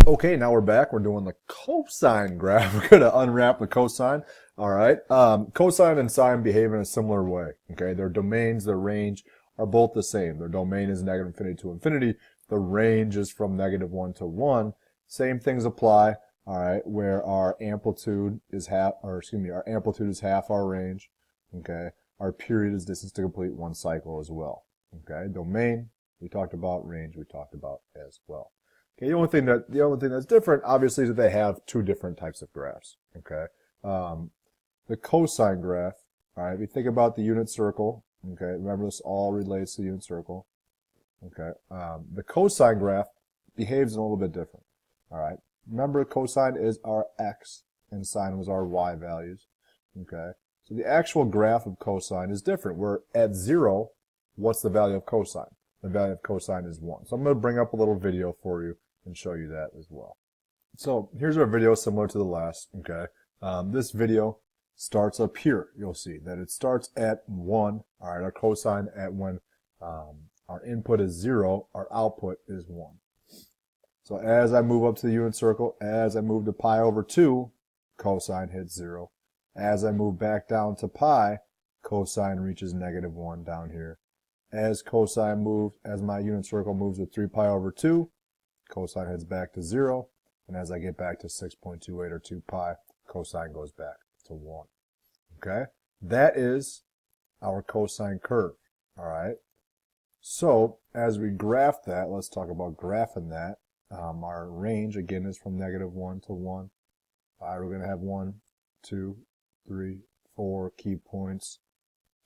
Okay, now we're back. We're doing the cosine graph. We're going to unwrap the cosine. All right. Cosine and sine behave in a similar way. Okay. Their domains, their range are both the same. Their domain is negative infinity to infinity. The range is from -1 to 1. Same things apply. All right. Where our amplitude is our amplitude is half our range. Okay. Our period is distance to complete one cycle as well. Okay. Domain, we talked about. Range, we talked about as well. Okay, the only thing that's different, obviously, is that they have two different types of graphs. Okay, the cosine graph. All right, if you think about the unit circle. Okay, remember this all relates to the unit circle. Okay, the cosine graph behaves a little bit different. All right, remember cosine is our x and sine was our y values. Okay, so the actual graph of cosine is different. We're at 0. What's the value of cosine? The value of cosine is 1. So I'm going to bring up a little video for you and show you that as well. So here's our video similar to the last. Okay, this video starts up here. You'll see that it starts at 1. All right, our cosine at when our input is 0, our output is 1. So as I move up to the unit circle, as I move to pi over 2, cosine hits 0. As I move back down to pi, cosine reaches -1 down here. As cosine moves, as my unit circle moves to 3 pi over 2, cosine heads back to 0. And as I get back to 6.28 or 2 pi, cosine goes back to 1. Okay? That is our cosine curve. All right? So, as we graph that, let's talk about graphing that. Our range, again, is from -1 to 1. All right, we're going to have 1, 2, 3, 4 key points.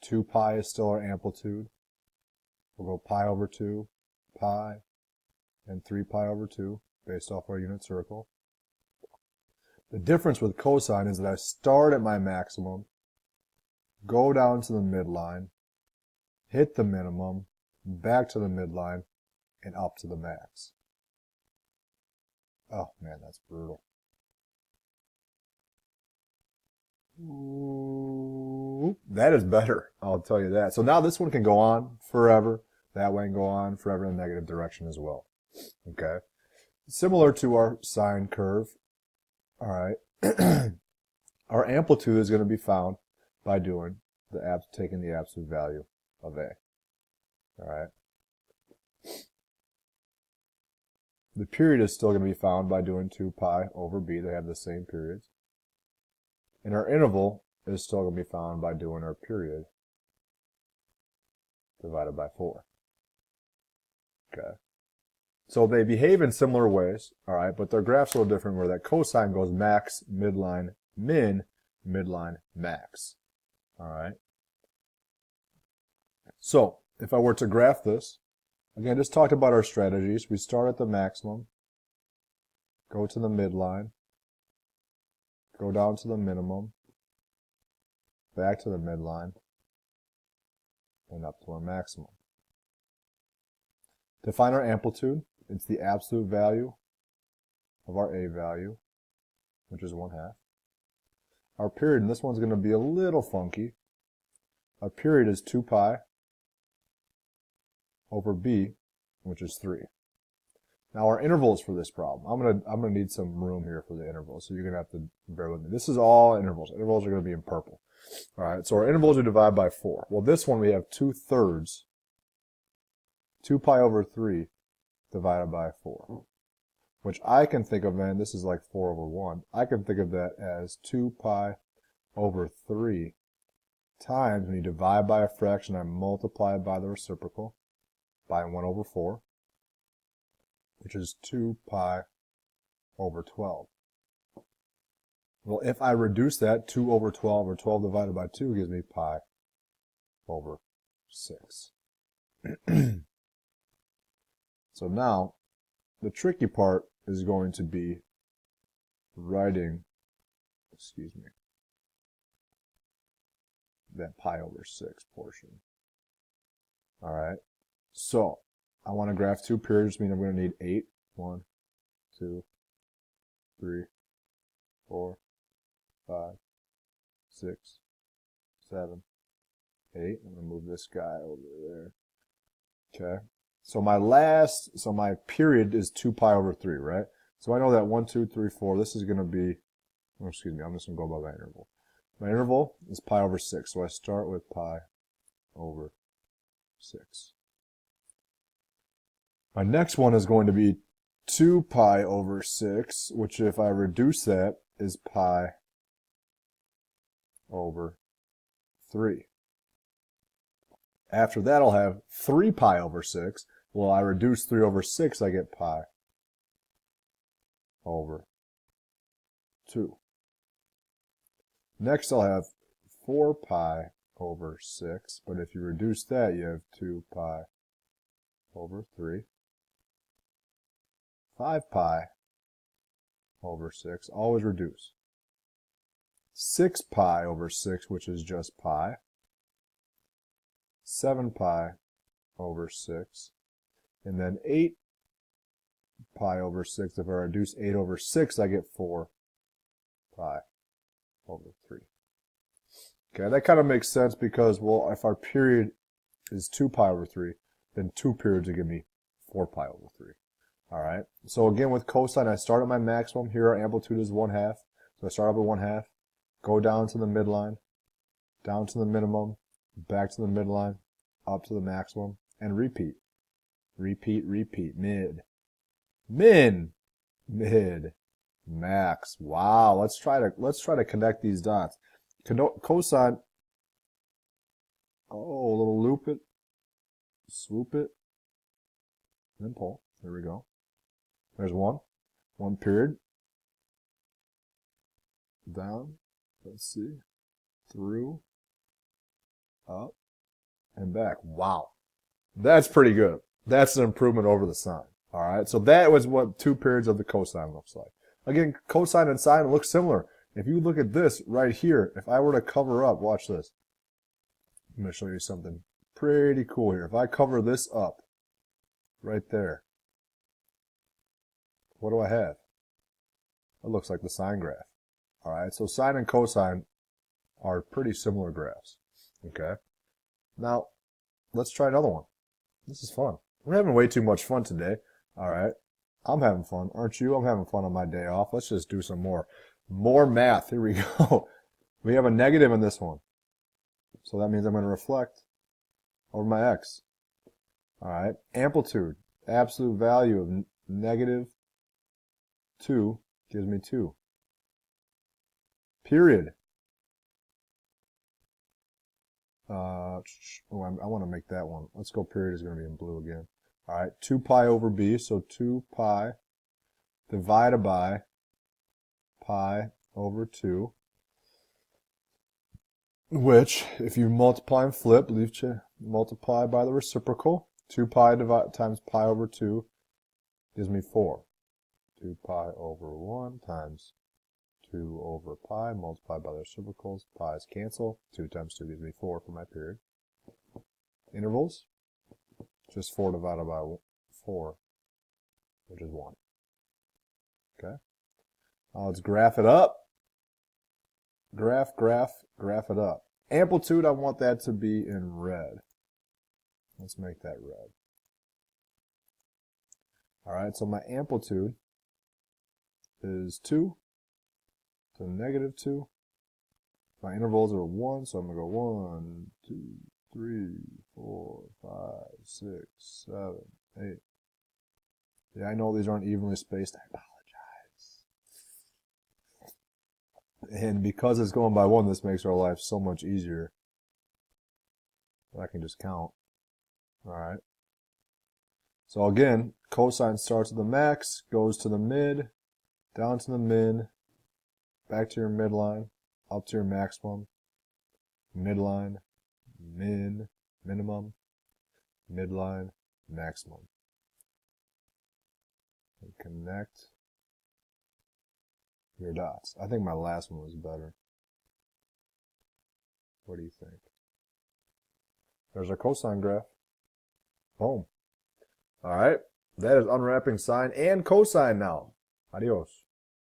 2 pi is still our amplitude. We'll go pi over 2, pi, and 3 pi over 2, based off our unit circle. The difference with cosine is that I start at my maximum, go down to the midline, hit the minimum, back to the midline, and up to the max. Oh man, that's brutal. Ooh, that is better, I'll tell you that. So now this one can go on forever. That way can go on forever in the negative direction as well. Okay. Similar to our sine curve. All right. Our amplitude is going to be found by doing taking the absolute value of A. All right. The period is still going to be found by doing 2 pi over B. They have the same periods. And our interval is still going to be found by doing our period divided by 4. Okay. So they behave in similar ways, all right, but their graph's a little different where that cosine goes max, midline, min, midline, max. All right. So if I were to graph this, again, just talked about our strategies. We start at the maximum, go to the midline, go down to the minimum, back to the midline, and up to our maximum. To find our amplitude, it's the absolute value of our A value, which is 1/2. Our period, and this one's going to be a little funky. Our period is 2 pi over B, which is 3. Now our intervals for this problem, I'm gonna need some room here for the intervals, so you're gonna have to bear with me. This is all intervals. Intervals are gonna be in purple. All right, so our intervals are divided by 4. Well, this one we have 2/3, 2 pi over 3 divided by 4, which I can think of, man, this is like 4 over 1. I can think of that as 2 pi over 3 times, when you divide by a fraction, I multiply it by the reciprocal, by 1 over 4, which is 2 pi over 12. Well, if I reduce that, 2 over 12, or 12 divided by 2, gives me pi over 6. So now, the tricky part is going to be writing, that pi over 6 portion. All right, so I want to graph 2 periods, meaning I'm going to need 8. 1, 2, 3, 4, 5, 6, 7, 8. I'm going to move this guy over there. Okay. So my period is 2 pi over 3, right? So I know that 1, 2, 3, 4, this is going to be, oh, excuse me, I'm just going to go by my interval. My interval is pi over 6, so I start with pi over 6. My next one is going to be 2 pi over 6, which if I reduce that is pi over 3. After that, I'll have 3 pi over 6. Well, I reduce 3 over 6, I get pi over 2. Next, I'll have 4 pi over 6, but if you reduce that, you have 2 pi over 3. 5 pi over 6, always reduce. 6 pi over 6, which is just pi. 7 pi over 6. And then 8 pi over 6. If I reduce 8 over 6, I get 4 pi over 3. Okay, that kind of makes sense because, well, if our period is 2 pi over 3, then 2 periods would give me 4 pi over 3. All right, so again with cosine, I start at my maximum. Here our amplitude is 1/2. So I start up at 1/2, go down to the midline, down to the minimum, back to the midline, up to the maximum, and repeat. Repeat, repeat, mid, min, mid, max. Wow, let's try to connect these dots. Cosine, oh, a little loop it, swoop it, and then pull. There we go. There's one period, down, let's see, through, up, and back. Wow, that's pretty good. That's an improvement over the sine. All right, so that was what 2 periods of the cosine looks like. Again, cosine and sine look similar. If you look at this right here, if I were to cover up, watch this. I'm going to show you something pretty cool here. If I cover this up, right there, what do I have? It looks like the sine graph. All right, so sine and cosine are pretty similar graphs. Okay, now let's try another one. This is fun. We're having way too much fun today. All right, I'm having fun, aren't you? I'm having fun on my day off. Let's just do some more math. Here we go. We have a negative in this one, so that means I'm going to reflect over my x. All right, amplitude, absolute value of negative 2 gives me 2. Period. I want to make that one. Let's go period is going to be in blue again. All right, 2 pi over b, so 2 pi divided by pi over 2, which, if you multiply and flip, multiply by the reciprocal. 2 pi times pi over 2 gives me 4. 2 pi over 1 times 2 over pi, multiplied by the reciprocals. Pi's cancel. 2 times 2 gives me 4 for my period. Intervals, just 4 divided by 4, which is 1. Okay. Now let's graph it up. Graph it up. Amplitude, I want that to be in red. Let's make that red. All right, so my amplitude is 2 to negative 2. My intervals are 1, so I'm going to go 1, 2, 3, 4, 5, 6, 7, 8. Yeah, I know these aren't evenly spaced. I apologize. And because it's going by 1, this makes our life so much easier. I can just count. All right. So again, cosine starts at the max, goes to the mid, down to the min, back to your midline, up to your maximum, midline, min, minimum, midline, maximum. And connect your dots. I think my last one was better. What do you think? There's our cosine graph. Boom. All right. That is unwrapping sine and cosine now. Adios.